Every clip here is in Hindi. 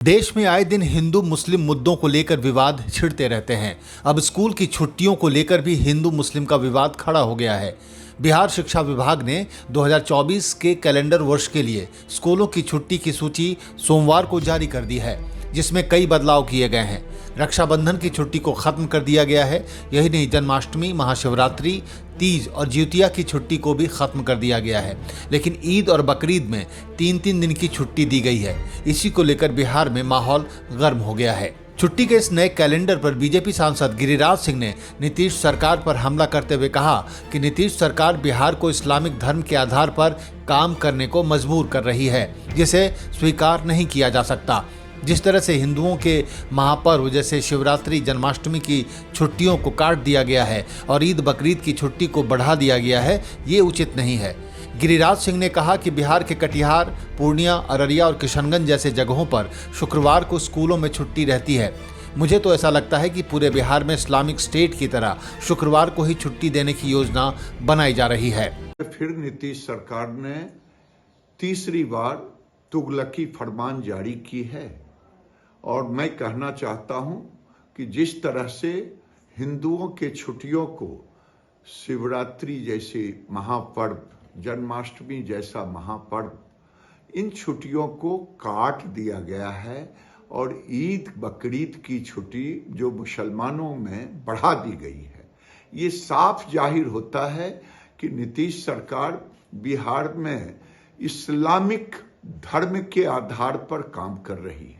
देश में आए दिन हिंदू मुस्लिम मुद्दों को लेकर विवाद छिड़ते रहते हैं। अब स्कूल की छुट्टियों को लेकर भी हिंदू मुस्लिम का विवाद खड़ा हो गया है। बिहार शिक्षा विभाग ने 2024 के कैलेंडर वर्ष के लिए स्कूलों की छुट्टी की सूची सोमवार को जारी कर दी है, जिसमें कई बदलाव किए गए हैं। रक्षाबंधन की छुट्टी को खत्म कर दिया गया है। यही नहीं, जन्माष्टमी, महाशिवरात्रि, तीज और ज्योतिया की छुट्टी को भी खत्म कर दिया गया है। लेकिन ईद और बकरीद में 3-3 दिन की छुट्टी दी गई है। इसी को लेकर बिहार में माहौल गर्म हो गया है। छुट्टी के इस नए कैलेंडर पर बीजेपी सांसद गिरिराज सिंह ने नीतीश सरकार पर हमला करते हुए कहा कि नीतीश सरकार बिहार को इस्लामिक धर्म के आधार पर काम करने को मजबूर कर रही है, जिसे स्वीकार नहीं किया जा सकता। जिस तरह से हिंदुओं के महापर्व जैसे शिवरात्रि, जन्माष्टमी की छुट्टियों को काट दिया गया है और ईद बकरीद की छुट्टी को बढ़ा दिया गया है, ये उचित नहीं है। गिरिराज सिंह ने कहा कि बिहार के कटिहार, पूर्णिया, अररिया और किशनगंज जैसे जगहों पर शुक्रवार को स्कूलों में छुट्टी रहती है। मुझे तो ऐसा लगता है कि पूरे बिहार में इस्लामिक स्टेट की तरह शुक्रवार को ही छुट्टी देने की योजना बनाई जा रही है। फिर नीतीश सरकार ने तीसरी बार तुगलकी फरमान जारी की है और मैं कहना चाहता हूं कि जिस तरह से हिंदुओं के छुट्टियों को शिवरात्रि जैसे महापर्व, जन्माष्टमी जैसा महापर्व, इन छुट्टियों को काट दिया गया है और ईद बकरीद की छुट्टी जो मुसलमानों में बढ़ा दी गई है, ये साफ जाहिर होता है कि नीतीश सरकार बिहार में इस्लामिक धर्म के आधार पर काम कर रही है।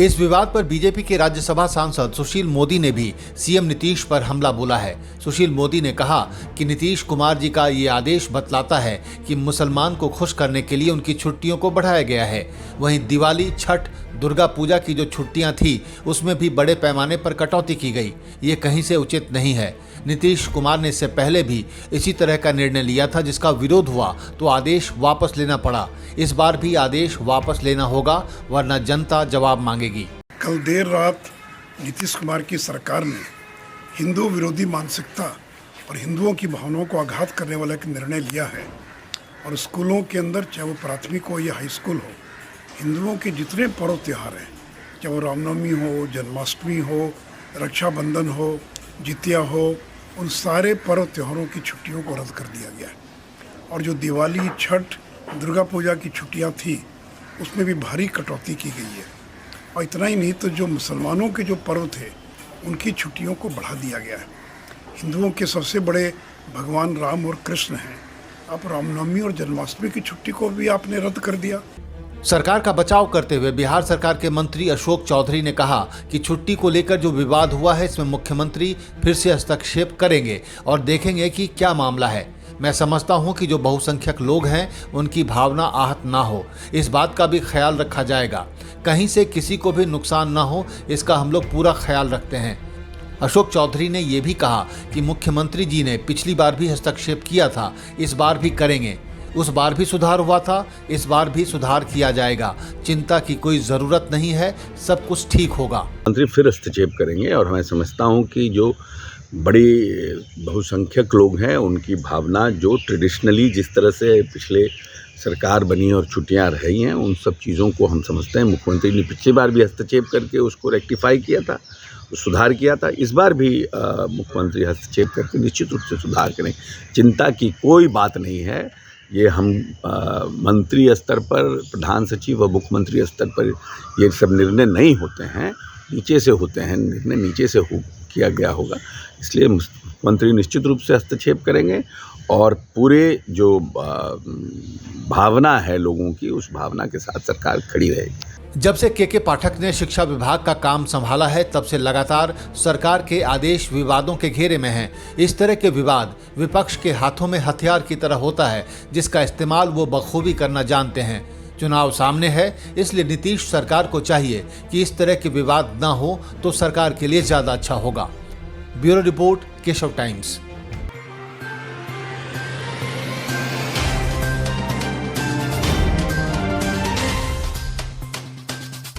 इस विवाद पर बीजेपी के राज्यसभा सांसद सुशील मोदी ने भी सीएम नीतीश पर हमला बोला है। सुशील मोदी ने कहा कि नीतीश कुमार जी का ये आदेश बतलाता है कि मुसलमान को खुश करने के लिए उनकी छुट्टियों को बढ़ाया गया है। वहीं दिवाली, छठ, दुर्गा पूजा की जो छुट्टियां थी, उसमें भी बड़े पैमाने पर कटौती की गई। ये कहीं से उचित नहीं है। नीतीश कुमार ने इससे पहले भी इसी तरह का निर्णय लिया था, जिसका विरोध हुआ तो आदेश वापस लेना पड़ा। इस बार भी आदेश वापस लेना होगा, वरना जनता जवाब मांगेगी। कल देर रात नीतीश कुमार की सरकार ने हिंदू विरोधी मानसिकता और हिंदुओं की भावनाओं को आघात करने वाला एक निर्णय लिया है और स्कूलों के अंदर, चाहे वो प्राथमिक हो या हाई स्कूल हो, हिंदुओं के जितने पर्व त्यौहार हैं, चाहे वो रामनवमी हो, जन्माष्टमी हो, रक्षाबंधन हो, जितिया हो, उन सारे पर्व त्योहारों की छुट्टियों को रद्द कर दिया गया है। और जो दिवाली, छठ, दुर्गा पूजा की छुट्टियां थी, उसमें भी भारी कटौती की गई है। और इतना ही नहीं, तो जो मुसलमानों के जो पर्व थे, उनकी छुट्टियों को बढ़ा दिया गया है। हिंदुओं के सबसे बड़े भगवान राम और कृष्ण हैं, अब रामनवमी और जन्माष्टमी की छुट्टी को भी आपने रद्द कर दिया। सरकार का बचाव करते हुए बिहार सरकार के मंत्री अशोक चौधरी ने कहा कि छुट्टी को लेकर जो विवाद हुआ है, इसमें मुख्यमंत्री फिर से हस्तक्षेप करेंगे और देखेंगे कि क्या मामला है। मैं समझता हूं कि जो बहुसंख्यक लोग हैं, उनकी भावना आहत ना हो, इस बात का भी ख्याल रखा जाएगा। कहीं से किसी को भी नुकसान ना हो, इसका हम लोग पूरा ख्याल रखते हैं। अशोक चौधरी ने यह भी कहा कि मुख्यमंत्री जी ने पिछली बार भी हस्तक्षेप किया था, इस बार भी करेंगे। उस बार भी सुधार हुआ था, इस बार भी सुधार किया जाएगा। चिंता की कोई ज़रूरत नहीं है, सब कुछ ठीक होगा। मंत्री फिर हस्तक्षेप करेंगे और मैं समझता हूं कि जो बड़ी बहुसंख्यक लोग हैं, उनकी भावना जो ट्रेडिशनली जिस तरह से पिछले सरकार बनी और छुट्टियां रही हैं, उन सब चीज़ों को हम समझते हैं। मुख्यमंत्री ने पिछली बार भी हस्तक्षेप करके उसको रेक्टिफाई किया था, सुधार किया था। इस बार भी मुख्यमंत्री हस्तक्षेप करके निश्चित रूप से सुधार करें। चिंता की कोई बात नहीं है। ये हम मंत्री स्तर पर, प्रधान सचिव और मुख्यमंत्री स्तर पर ये सब निर्णय नहीं होते हैं, नीचे से होते हैं। निर्णय नीचे से किया गया होगा, इसलिए मुख्यमंत्री निश्चित रूप से हस्तक्षेप करेंगे और पूरे जो भावना है लोगों की, उस भावना के साथ सरकार खड़ी रहेगी। जब से के पाठक ने शिक्षा विभाग का काम संभाला है, तब से लगातार सरकार के आदेश विवादों के घेरे में हैं। इस तरह के विवाद विपक्ष के हाथों में हथियार की तरह होता है, जिसका इस्तेमाल वो बखूबी करना जानते हैं। चुनाव सामने है, इसलिए नीतीश सरकार को चाहिए कि इस तरह के विवाद न हो तो सरकार के लिए ज़्यादा अच्छा होगा। Bureau report, Keshav times.